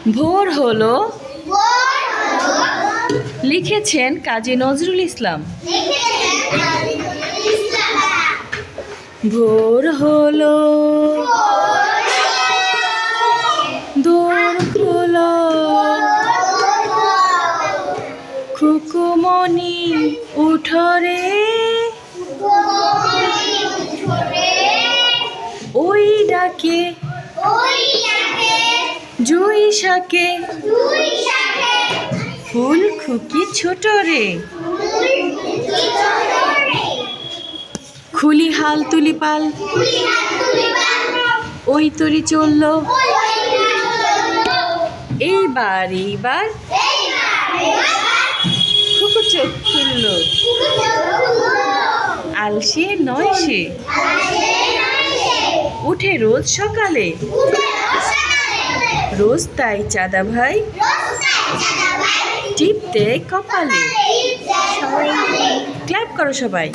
ভোর হলো লিখেছেন কাজী নজরুল ইসলাম। ভোর হলো দোর খোলো খুকুমনি উঠরে ওই ডাকে জুই শাকে ফুল খুকি ছোট রে খুলি হাল তুলি পাল ওই তরি চলল এইবার খুকু চোখ খুলল আলসে নয় সে উঠে রোজ সকালে রোজ তাই চাঁদা ভাই টিপ দেয় কপালে। ক্ল্যাপ করো সবাই।